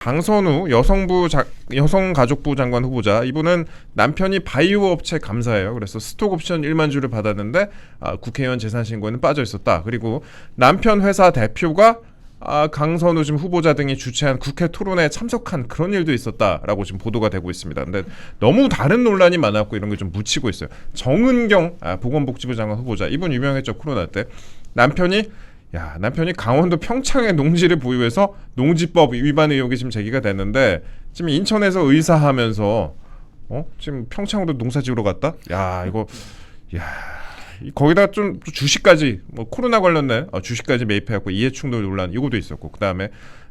강선우 여성가족부 장관 후보자, 이분은 남편이 바이오 업체 감사예요. 그래서 스톡옵션 1만 주를 받았는데 국회의원 재산 신고에는 빠져 있었다. 그리고 남편 회사 대표가 강선우 지금 후보자 등이 주최한 국회 토론회에 참석한 그런 일도 있었다라고 지금 보도가 되고 있습니다. 근데 너무 다른 논란이 많았고 이런 게 좀 묻히고 있어요. 정은경 보건복지부 장관 후보자, 이분 유명했죠. 코로나 때 남편이 강원도 평창에 농지를 보유해서 농지법 위반 의혹이 지금 제기가 됐는데, 지금 인천에서 의사하면서 지금 평창으로 농사지으러 갔다? 거기다 좀 주식까지, 코로나 관련된 주식까지 매입해갖고 이해충돌 논란 이것도 있었고, 그 다음에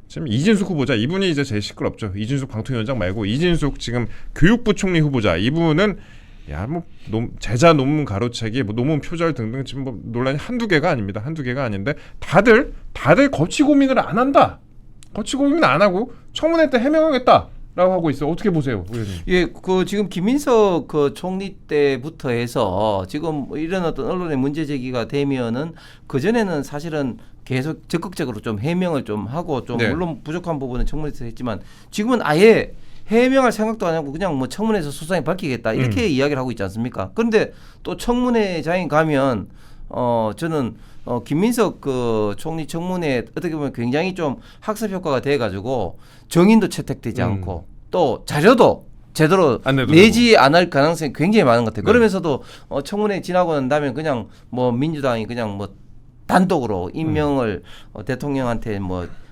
지금 이진숙 후보자, 이분이 이제 제일 시끄럽죠. 이진숙 방통위원장 말고 이진숙 지금 교육부 총리 후보자, 이분은 제자 논문 가로채기, 논문 표절 등등 지금 논란이 한두 개가 아닙니다. 한두 개가 아닌데 다들 거치 고민을 안 한다. 거치 고민 안 하고 청문회 때 해명하겠다라고 하고 있어요. 어떻게 보세요, 의원님? 예, 지금 김민석 총리 때부터 해서 지금 이런 어떤 언론의 문제 제기가 되면은 그 전에는 사실은 계속 적극적으로 좀 해명을 좀 하고 좀 물론 부족한 부분은 청문회에서 했지만 지금은 아예 해명할 생각도 안 하고 그냥 청문회에서 소상히 밝히겠다 이렇게 이야기를 하고 있지 않습니까? 그런데 또 청문회장에 가면 저는 김민석 총리 청문회 어떻게 보면 굉장히 좀 학습 효과가 돼가지고 정인도 채택되지 않고 또 자료도 제대로 내지 않을 가능성이 굉장히 많은 것 같아요. 그러면서도 청문회 지나고 난 다음에 그냥 민주당이 그냥 단독으로 임명을 대통령한테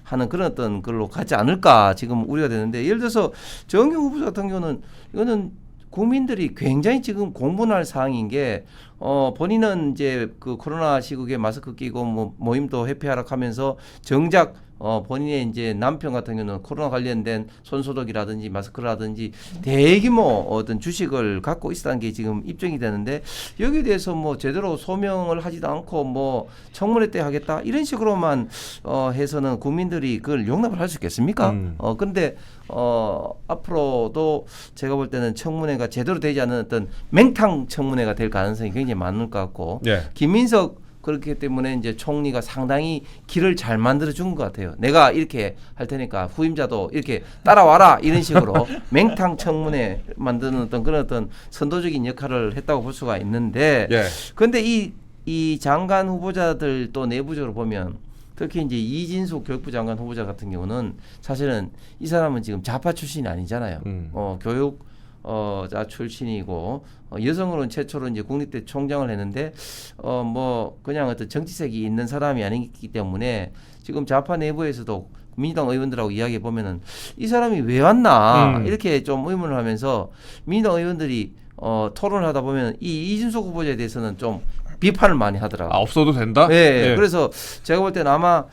하는 그런 어떤 걸로 가지 않을까 지금 우려가 되는데, 예를 들어서 정경 후보자 같은 경우는 이거는 국민들이 굉장히 지금 공분할 사항인 게 본인은 이제 그 코로나 시국에 마스크 끼고 모임도 회피하라 하면서 정작 본인의 이제 남편 같은 경우는 코로나 관련된 손소독이라든지 마스크라든지 대규모 어떤 주식을 갖고 있었다는 게 지금 입증이 되는데, 여기에 대해서 제대로 소명을 하지도 않고 청문회 때 하겠다 이런 식으로만 해서는 국민들이 그걸 용납을 할 수 있겠습니까? 근데 앞으로도 제가 볼 때는 청문회가 제대로 되지 않은 어떤 맹탕 청문회가 될 가능성이 굉장히 많을 것 같고, 김민석 그렇기 때문에 이제 총리가 상당히 길을 잘 만들어 준 것 같아요. 내가 이렇게 할 테니까 후임자도 이렇게 따라와라 이런 식으로 맹탕 청문회 만드는 어떤 그런 어떤 선도적인 역할을 했다고 볼 수가 있는데, 그런데 이 장관 후보자들 또 내부적으로 보면 특히 이제 이진숙 교육부 장관 후보자 같은 경우는 사실은 이 사람은 지금 좌파 출신이 아니잖아요. 교육 자 출신이고 여성으로는 최초로 이제 국립대 총장을 했는데 그냥 어떤 정치색이 있는 사람이 아니기 때문에 지금 좌파 내부에서도 민주당 의원들하고 이야기해 보면은 이 사람이 왜 왔나 이렇게 좀 의문을 하면서 민주당 의원들이 토론을 하다 보면 이 이진숙 후보자에 대해서는 좀 비판을 많이 하더라고요. 없어도 된다? 네. 그래서 제가 볼 때는 아마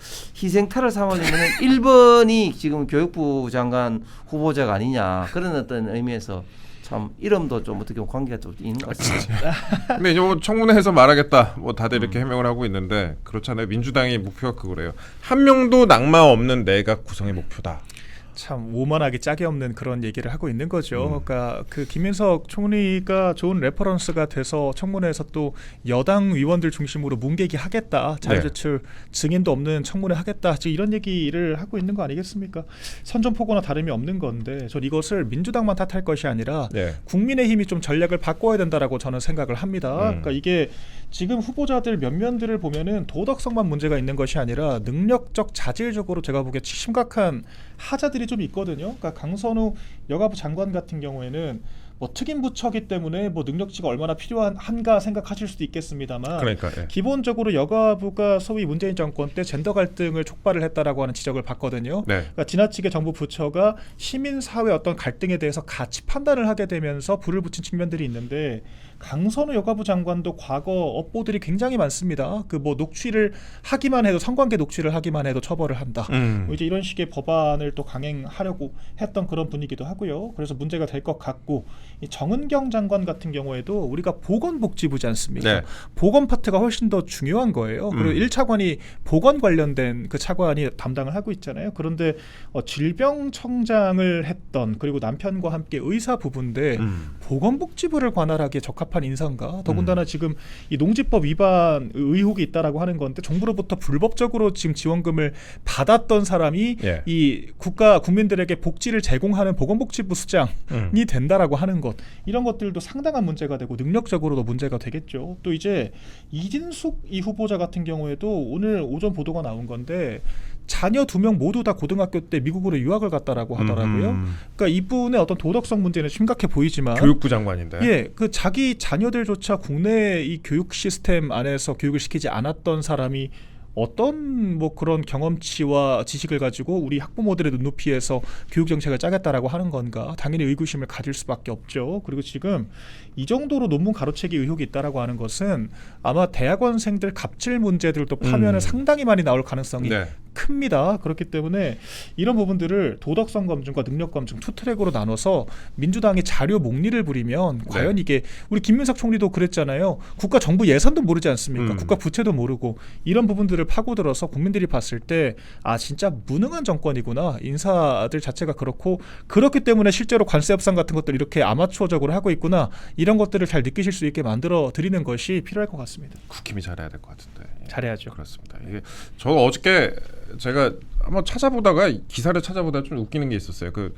희생타를 삼으려면 1번이 지금 교육부 장관 후보자가 아니냐 그런 어떤 의미에서 참 이름도 좀 어떻게 보면 관계가 좀 있는 것 같습니다. 근데 이제 청문회에서 말하겠다 다들 이렇게 해명을 하고 있는데 그렇잖아요. 민주당의 목표가 그거래요. 한 명도 낙마 없는 내각 구성의 목표다. 참 오만하게 짝이 없는 그런 얘기를 하고 있는 거죠. 그러니까 그 김민석 총리가 좋은 레퍼런스가 돼서 청문회에서 또 여당 의원들 중심으로 문개기 하겠다, 자유제출 증인도 없는 청문회 하겠다, 지금 이런 얘기를 하고 있는 거 아니겠습니까? 선전포고나 다름이 없는 건데, 전 이것을 민주당만 탓할 것이 아니라 국민의힘이 좀 전략을 바꿔야 된다라고 저는 생각을 합니다. 그러니까 이게 지금 후보자들 면면들을 보면은 도덕성만 문제가 있는 것이 아니라 능력적 자질적으로 제가 보기에 심각한 하자들이 좀 있거든요. 그러니까 강선우 여가부 장관 같은 경우에는 특임 부처기 때문에 능력치가 얼마나 필요한가 생각하실 수도 있겠습니다만, 기본적으로 여가부가 소위 문재인 정권 때 젠더 갈등을 촉발을 했다라고 하는 지적을 받거든요. 그러니까 지나치게 정부 부처가 시민사회 어떤 갈등에 대해서 가치 판단을 하게 되면서 불을 붙인 측면들이 있는데, 강선우 여가부 장관도 과거 업보들이 굉장히 많습니다. 녹취를 하기만 해도, 성관계 녹취를 하기만 해도 처벌을 한다. 이제 이런 식의 법안을 또 강행하려고 했던 그런 분위기도 하고요. 그래서 문제가 될 것 같고, 이 정은경 장관 같은 경우에도 우리가 보건복지부지 않습니까? 네. 보건 파트가 훨씬 더 중요한 거예요. 그리고 1차관이 보건 관련된 그 차관이 담당을 하고 있잖아요. 그런데 질병청장을 했던 그리고 남편과 함께 의사 부부인데 보건복지부를 관할하기에 적합한 인사인가? 더군다나 지금 이 농지법 위반 의혹이 있다라고 하는 건데 정부로부터 불법적으로 지금 지원금을 받았던 사람이 예. 이 국민들에게 복지를 제공하는 보건복지부 수장이 된다라고 하는 것, 이런 것들도 상당한 문제가 되고 능력적으로도 문제가 되겠죠. 또 이제 이진숙 이 후보자 같은 경우에도 오늘 오전 보도가 나온 건데 자녀 2명 모두 다 고등학교 때 미국으로 유학을 갔다라고 하더라고요. 그러니까 이분의 어떤 도덕성 문제는 심각해 보이지만 교육부 장관인데. 예, 그 자기 자녀들조차 국내 이 교육 시스템 안에서 교육을 시키지 않았던 사람이 어떤 뭐 그런 경험치와 지식을 가지고 우리 학부모들의 눈높이에서 교육 정책을 짜겠다라고 하는 건가? 당연히 의구심을 가질 수밖에 없죠. 그리고 지금 이 정도로 논문 가로채기 의혹이 있다라고 하는 것은 아마 대학원생들 갑질 문제들도 파면에 상당히 많이 나올 가능성이 네. 큽니다. 그렇기 때문에 이런 부분들을 도덕성 검증과 능력 검증 투 트랙으로 나눠서 민주당이 자료 목리를 부리면 과연 이게 우리 김민석 총리도 그랬잖아요. 국가 정부 예산도 모르지 않습니까? 국가 부채도 모르고 이런 부분들을 파고들어서 국민들이 봤을 때 아 진짜 무능한 정권이구나. 인사들 자체가 그렇기 때문에 실제로 관세 협상 같은 것들 이렇게 아마추어적으로 하고 있구나. 이런 것들을 잘 느끼실 수 있게 만들어 드리는 것이 필요할 것 같습니다. 국힘이 잘해야 될 것 같은데. 잘해야죠. 그렇습니다. 이게 저 어저께 제가 한번 찾아보다가 기사를 찾아보다 좀 웃기는 게 있었어요. 그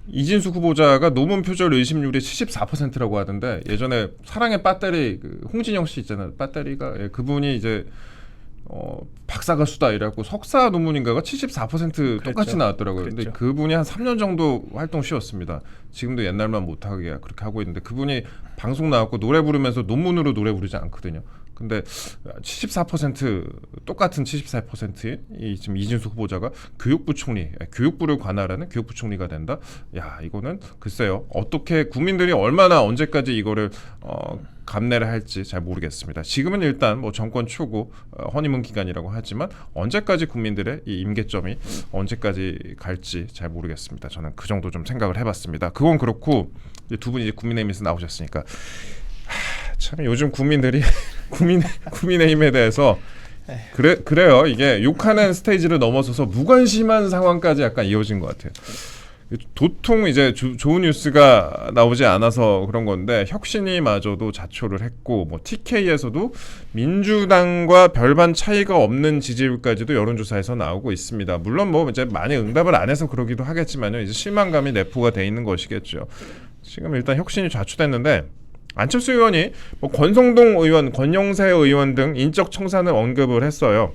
이진숙 후보자가 논문 표절 의심률이 74%라고 하던데 예전에 사랑의 배터리 그 홍진영 씨 있잖아요. 배터리가 그분이 이제 박사 가수다 이래갖고 석사 논문인가가 74% 똑같이 나왔더라고요. 근데 그분이 한 3년 정도 활동 쉬었습니다. 지금도 옛날만 못하게 그렇게 하고 있는데 그분이 방송 나왔고 노래 부르면서 논문으로 노래 부르지 않거든요. 근데 74% 똑같은 74%인 이 지금 이진숙 후보자가 교육부 총리, 교육부를 관할하는 교육부 총리가 된다. 야 이거는 글쎄요 어떻게 국민들이 얼마나 언제까지 이거를 감내를 할지 잘 모르겠습니다. 지금은 일단 뭐 정권 초고 허니문 기간이라고 하지만 언제까지 국민들의 이 임계점이 언제까지 갈지 잘 모르겠습니다. 저는 그 정도 좀 생각을 해봤습니다. 그건 그렇고 두 분이 이제 국민의힘에서 나오셨으니까. 참 요즘 국민들이 국민의힘에 대해서 그래요. 이게 욕하는 스테이지를 넘어서서 무관심한 상황까지 약간 이어진 것 같아요. 도통 이제 좋은 뉴스가 나오지 않아서 그런 건데 혁신이마저도 자초를 했고 뭐 TK에서도 민주당과 별반 차이가 없는 지지율까지도 여론조사에서 나오고 있습니다. 물론 뭐 이제 많이 응답을 안 해서 그러기도 하겠지만요. 이제 실망감이 내포가 돼 있는 것이겠죠. 지금 일단 혁신이 좌초됐는데. 안철수 의원이 뭐 권성동 의원, 권영세 의원 등 인적 청산을 언급을 했어요.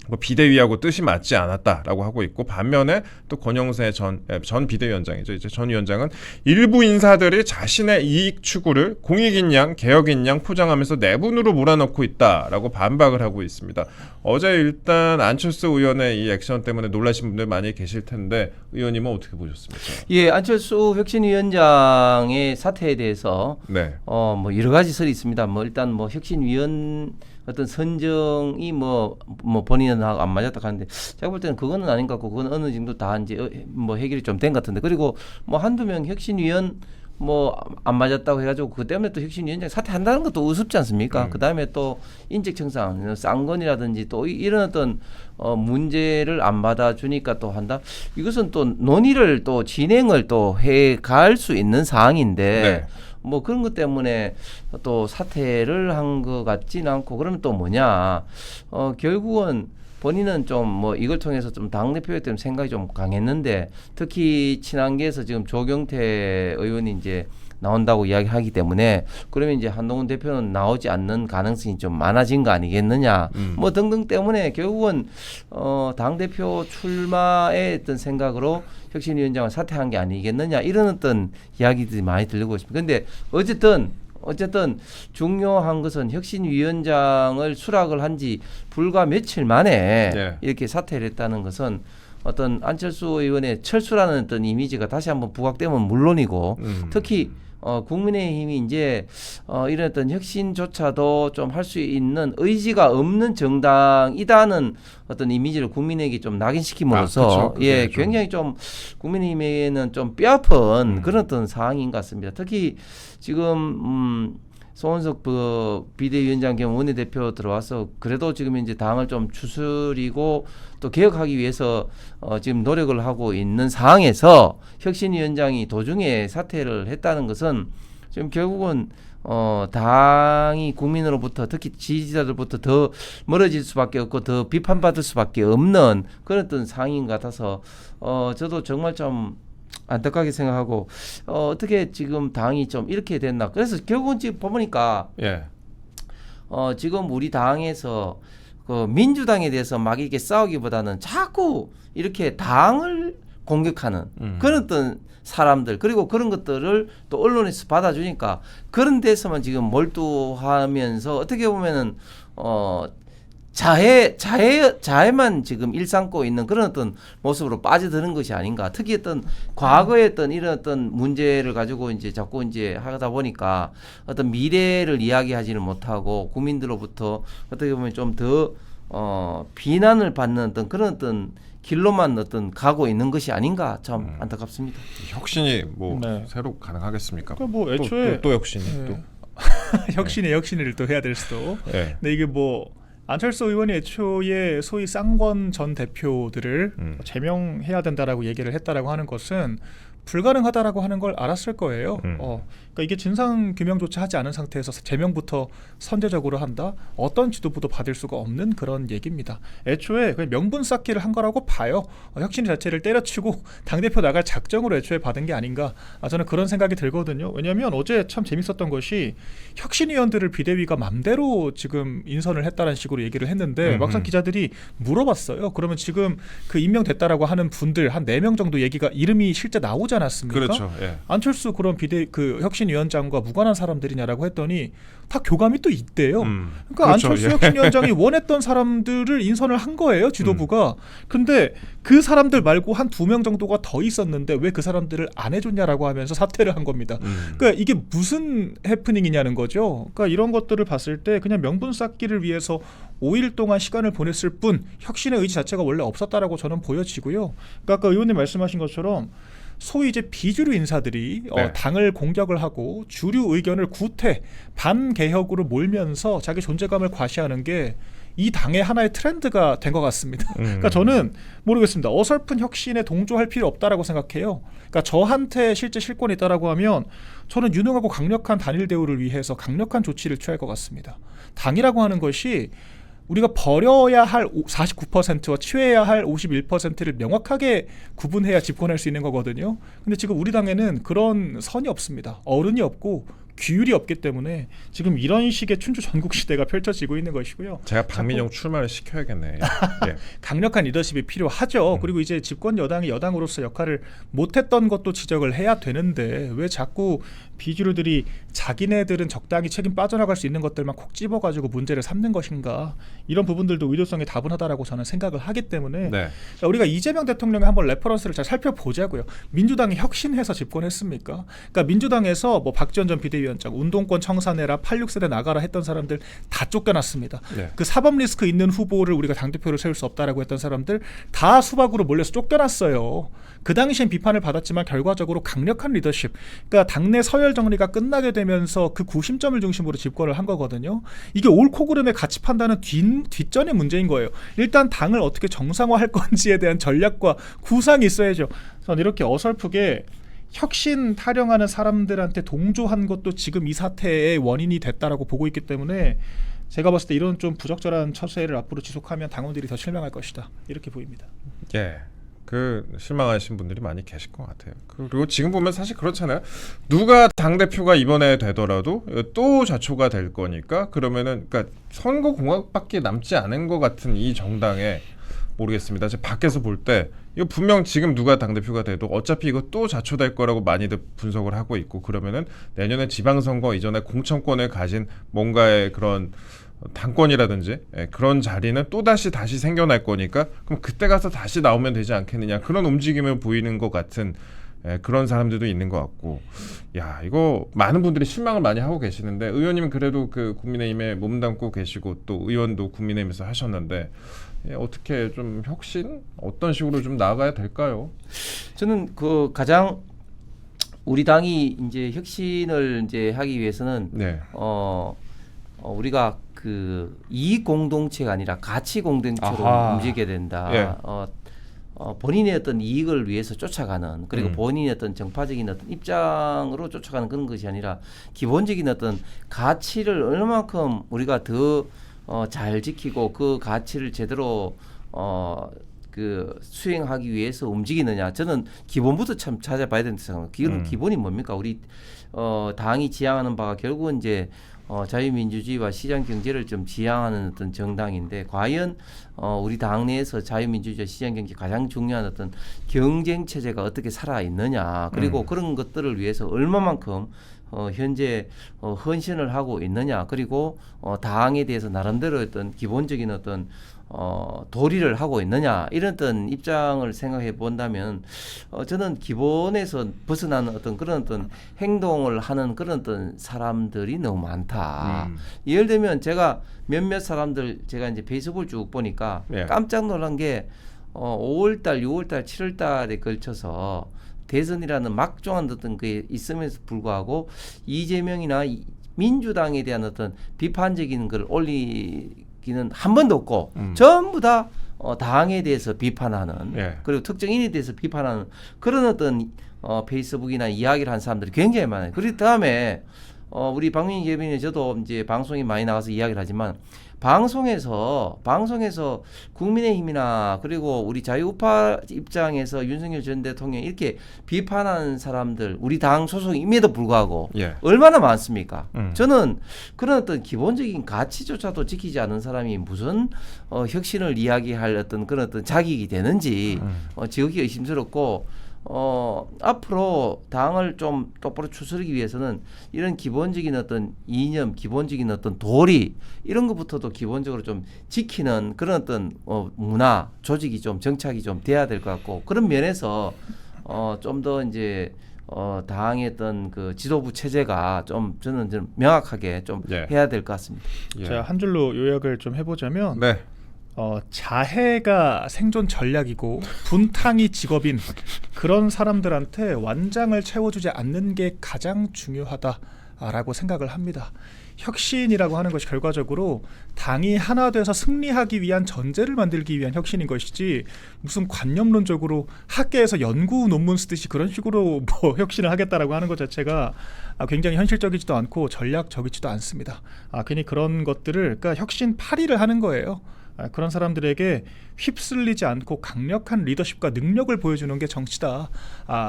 뭐 비대위하고 뜻이 맞지 않았다라고 하고 있고 반면에 또 권영세 전 비대위원장이죠. 이제 전 위원장은 일부 인사들이 자신의 이익 추구를 공익인 양, 개혁인 양 포장하면서 내분으로 몰아넣고 있다라고 반박을 하고 있습니다. 어제 일단 안철수 의원의 이 액션 때문에 놀라신 분들 많이 계실 텐데 의원님은 어떻게 보셨습니까? 예, 안철수 혁신위원장의 사태에 대해서 네. 뭐 여러 가지 설이 있습니다. 뭐 일단 뭐 혁신위원 어떤 선정이 뭐 본인은 안 맞았다 하는데 제가 볼 때는 그거는 아닌 것 같고 그건 어느 정도 다 이제 뭐 해결이 좀 된 것 같은데 그리고 뭐 한두 명 혁신위원 뭐 안 맞았다고 해가지고 그 때문에 또 혁신위원장 사퇴한다는 것도 우습지 않습니까? 그 다음에 또 인적청산, 쌍건이라든지 또 이런 어떤 문제를 안 받아주니까 또 한다. 이것은 또 논의를 또 진행을 또 해갈 수 있는 사항인데. 네. 뭐 그런 것 때문에 또 사퇴를 한 것 같지는 않고 그러면 또 뭐냐 결국은 본인은 좀 뭐 이걸 통해서 좀 당대표에 대한 생각이 좀 강했는데 특히 친한계에서 지금 조경태 의원이 이제 나온다고 이야기하기 때문에 그러면 이제 한동훈 대표는 나오지 않는 가능성이 좀 많아진 거 아니겠느냐 뭐 등등 때문에 결국은 당대표 출마의 어떤 생각으로 혁신위원장을 사퇴한 게 아니겠느냐 이런 어떤 이야기들이 많이 들리고 있습니다. 그런데 어쨌든 중요한 것은 혁신위원장을 수락을 한 지 불과 며칠 만에 이렇게 사퇴를 했다는 것은 어떤 안철수 의원의 철수라는 어떤 이미지가 다시 한번 부각되면 물론이고 특히 국민의힘이 이제 이런 어떤 혁신조차도 좀 할 수 있는 의지가 없는 정당이다는 어떤 이미지를 국민에게 좀 낙인시킴으로써 예, 굉장히 좀 국민의힘에게는 좀 뼈아픈 그런 어떤 상황인 것 같습니다. 특히 지금 송원석 비대위원장 겸 원내대표 들어와서 그래도 지금 이제 당을 좀 추스리고 또 개혁하기 위해서 지금 노력을 하고 있는 상황에서 혁신위원장이 도중에 사퇴를 했다는 것은 지금 결국은 당이 국민으로부터 특히 지지자들부터 더 멀어질 수밖에 없고 더 비판받을 수밖에 없는 그런 어떤 상황인 것 같아서 저도 정말 좀 안타깝게 생각하고 어떻게 지금 당이 좀 이렇게 됐나. 그래서 결국은 지금 보니까 예. 지금 우리 당에서 그 민주당에 대해서 막 이렇게 싸우기보다는 자꾸 이렇게 당을 공격하는 그런 어떤 사람들 그리고 그런 것들을 또 언론에서 받아주니까 그런 데서만 지금 몰두하면서 어떻게 보면은 자해만 지금 일삼고 있는 그런 어떤 모습으로 빠져드는 것이 아닌가. 특히 어떤 과거에 어떤 이런 어떤 문제를 가지고 이제 자꾸 이제 하다 보니까 어떤 미래를 이야기하지는 못하고 국민들로부터 어떻게 보면 좀 더 비난을 받는 어떤 그런 어떤 길로만 어떤 가고 있는 것이 아닌가 참 안타깝습니다. 혁신이 뭐 네. 새로 가능하겠습니까? 그러니까 뭐 애초에 또 혁신이 네. 또. 혁신의 혁신을 또 해야 될 수도. 네. 근데 이게 뭐 안철수 의원이 애초에 소위 쌍권 전 대표들을 제명해야 된다라고 얘기를 했다라고 하는 것은 불가능하다라고 하는 걸 알았을 거예요. 그러니까 이게 진상 규명조차 하지 않은 상태에서 제명부터 선제적으로 한다. 어떤 지도부도 받을 수가 없는 그런 얘기입니다. 애초에 그냥 명분 쌓기를 한 거라고 봐요. 혁신 자체를 때려치고 당대표 나갈 작정으로 애초에 받은 게 아닌가. 저는 그런 생각이 들거든요. 왜냐하면 어제 참 재밌었던 것이 혁신위원들을 비대위가 맘대로 지금 인선을 했다는 식으로 얘기를 했는데 막상 기자들이 물어봤어요. 그러면 지금 그 임명됐다라고 하는 분들 한 4명 정도 얘기가 이름이 실제 나오지 않았습니까? 그렇죠. 예. 안철수 그런 혁신위원장과 무관한 사람들이냐라고 했더니 다 교감이 또 있대요. 그러니까 그렇죠. 안철수 예. 혁신위원장이 원했던 사람들을 인선을 한 거예요. 지도부가. 근데 그 사람들 말고 한 2명 정도가 더 있었는데 왜 그 사람들을 안 해줬냐라고 하면서 사퇴를 한 겁니다. 그러니까 이게 무슨 해프닝이냐는 거죠. 그러니까 이런 것들을 봤을 때 그냥 명분 쌓기를 위해서 5일 동안 시간을 보냈을 뿐 혁신의 의지 자체가 원래 없었다라고 저는 보여지고요. 그러니까 아까 의원님 말씀하신 것처럼 소위 이제 비주류 인사들이 네. 당을 공격을 하고 주류 의견을 구태 반개혁으로 몰면서 자기 존재감을 과시하는 게 이 당의 하나의 트렌드가 된 것 같습니다. 그러니까 저는 모르겠습니다. 어설픈 혁신에 동조할 필요 없다라고 생각해요. 그러니까 저한테 실제 실권이 있다라고 하면 저는 유능하고 강력한 단일 대우를 위해서 강력한 조치를 취할 것 같습니다. 당이라고 하는 것이 우리가 버려야 할 49%와 취해야 할 51%를 명확하게 구분해야 집권할 수 있는 거거든요. 근데 지금 우리 당에는 그런 선이 없습니다. 어른이 없고 규율이 없기 때문에 지금 이런 식의 춘추 전국 시대가 펼쳐지고 있는 것이고요. 제가 박민영 출마를 시켜야겠네. 예. 강력한 리더십이 필요하죠. 그리고 이제 집권 여당이 여당으로서 역할을 못했던 것도 지적을 해야 되는데 왜 자꾸 비주류들이 자기네들은 적당히 책임 빠져나갈 수 있는 것들만 콕 집어가지고 문제를 삼는 것인가. 이런 부분들도 의도성이 다분하다라고 저는 생각을 하기 때문에 네. 우리가 이재명 대통령의 한번 레퍼런스를 잘 살펴보자고요. 민주당이 혁신해서 집권했습니까? 그러니까 민주당에서 뭐 박지원 전 비대위원장, 운동권 청산해라, 86세대 나가라 했던 사람들 다 쫓겨났습니다. 네. 그 사법 리스크 있는 후보를 우리가 당대표로 세울 수 없다라고 했던 사람들 다 수박으로 몰려서 쫓겨났어요. 그 당시엔 비판을 받았지만 결과적으로 강력한 리더십, 그러니까 당내 서열 정리가 끝나게 되면서 그 구심점을 중심으로 집권을 한 거거든요. 이게 옳고 그름의 가치 판단은 뒷전의 문제인 거예요. 일단 당을 어떻게 정상화할 건지에 대한 전략과 구상이 있어야죠. 저는 이렇게 어설프게 혁신 타령하는 사람들한테 동조한 것도 지금 이 사태의 원인이 됐다라고 보고 있기 때문에 제가 봤을 때 이런 좀 부적절한 처세를 앞으로 지속하면 당원들이 더 실망할 것이다. 이렇게 보입니다. 예. 그 실망하신 분들이 많이 계실 것 같아요. 그리고 지금 보면 사실 그렇잖아요. 누가 당대표가 이번에 되더라도 또 자초가 될 거니까 그러면은 그러니까 선거 공약밖에 남지 않은 것 같은 이 정당에 모르겠습니다. 제가 밖에서 볼 때 이거 분명 지금 누가 당대표가 돼도 어차피 이거 또 자초될 거라고 많이들 분석을 하고 있고 그러면은 내년에 지방선거 이전에 공천권을 가진 뭔가의 그런 당권이라든지 그런 자리는 또 다시 생겨날 거니까 그럼 그때 가서 다시 나오면 되지 않겠느냐 그런 움직임을 보이는 것 같은 그런 사람들도 있는 것 같고 야 이거 많은 분들이 실망을 많이 하고 계시는데 의원님은 그래도 그 국민의힘에 몸담고 계시고 또 의원도 국민의힘에서 하셨는데 어떻게 좀 혁신 어떤 식으로 좀 나아가야 될까요? 저는 그 가장 우리 당이 이제 혁신을 이제 하기 위해서는 네. 우리가 그 이익 공동체가 아니라 가치 공동체로 아하. 움직여야 된다. 예. 본인의 어떤 이익을 위해서 쫓아가는 그리고 본인의 어떤 정파적인 어떤 입장으로 쫓아가는 그런 것이 아니라 기본적인 어떤 가치를 얼마만큼 우리가 더 잘 지키고 그 가치를 제대로 그 수행하기 위해서 움직이느냐. 저는 기본부터 참 찾아봐야 된다고 생각합니다. 기본이 뭡니까? 우리 당이 지향하는 바가 결국은 이제 자유민주주의와 시장 경제를 좀 지향하는 어떤 정당인데 과연 우리 당 내에서 자유민주주의와 시장 경제 가장 중요한 어떤 경쟁 체제가 어떻게 살아 있느냐 그리고 그런 것들을 위해서 얼마만큼 현재 헌신을 하고 있느냐 그리고 당에 대해서 나름대로 어떤 기본적인 어떤 도리를 하고 있느냐 이런 어떤 입장을 생각해 본다면 저는 기본에서 벗어나는 어떤 그런 어떤 행동을 하는 그런 어떤 사람들이 너무 많다. 예를 들면 제가 몇몇 사람들 제가 이제 페이스북을 쭉 보니까 예. 깜짝 놀란 게 5월달, 6월달, 7월달에 걸쳐서 대선이라는 막중한 어떤 게 있음에도 불구하고 이재명이나 민주당에 대한 어떤 비판적인 걸 올리기는 한 번도 없고 전부 다 당에 대해서 비판하는 예. 그리고 특정인에 대해서 비판하는 그런 어떤 페이스북이나 이야기를 한 사람들이 굉장히 많아요. 그리고 다음에 우리 박민희 대변인이 저도 이제 방송에 많이 나가서 이야기를 하지만 방송에서 국민의힘이나 그리고 우리 자유우파 입장에서 윤석열 전 대통령 이렇게 비판하는 사람들 우리 당 소속임에도 불구하고 예. 얼마나 많습니까? 음. 저는 그런 어떤 기본적인 가치조차도 지키지 않은 사람이 무슨 혁신을 이야기할 어떤 그런 어떤 자격이 되는지 지극히 의심스럽고 앞으로 당을 좀 똑바로 추스르기 위해서는 이런 기본적인 어떤 이념, 기본적인 어떤 도리 이런 것부터도 기본적으로 좀 지키는 그런 어떤 문화, 조직이 좀 정착이 좀 돼야 될 것 같고 그런 면에서 좀 더 이제 당의 어떤 그 지도부 체제가 좀 저는 좀 명확하게 좀 예. 해야 될 것 같습니다. 예. 자, 한 줄로 요약을 좀 해보자면 네. 자해가 생존 전략이고 분탕이 직업인 그런 사람들한테 완장을 채워주지 않는 게 가장 중요하다라고 생각을 합니다. 혁신이라고 하는 것이 결과적으로 당이 하나 돼서 승리하기 위한 전제를 만들기 위한 혁신인 것이지 무슨 관념론적으로 학계에서 연구 논문 쓰듯이 그런 식으로 뭐 혁신을 하겠다라고 하는 것 자체가 굉장히 현실적이지도 않고 전략적이지도 않습니다. 괜히 그런 것들을 그러니까 혁신 파리를 하는 거예요. 그런 사람들에게 휩쓸리지 않고 강력한 리더십과 능력을 보여주는 게 정치다.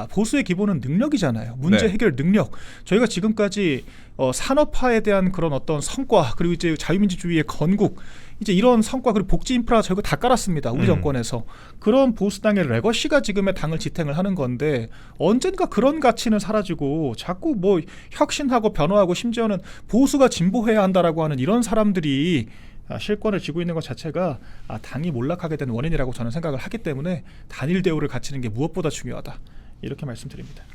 보수의 기본은 능력이잖아요. 문제 네. 해결 능력. 저희가 지금까지 산업화에 대한 그런 어떤 성과 그리고 이제 자유민주주의의 건국 이제 이런 성과 그리고 복지 인프라 저희가 다 깔았습니다. 우리 정권에서. 그런 보수당의 레거시가 지금의 당을 지탱을 하는 건데 언젠가 그런 가치는 사라지고 자꾸 뭐 혁신하고 변화하고 심지어는 보수가 진보해야 한다라고 하는 이런 사람들이 실권을 쥐고 있는 것 자체가 당이 몰락하게 된 원인이라고 저는 생각을 하기 때문에 단일 대우를 갖추는 게 무엇보다 중요하다. 이렇게 말씀드립니다.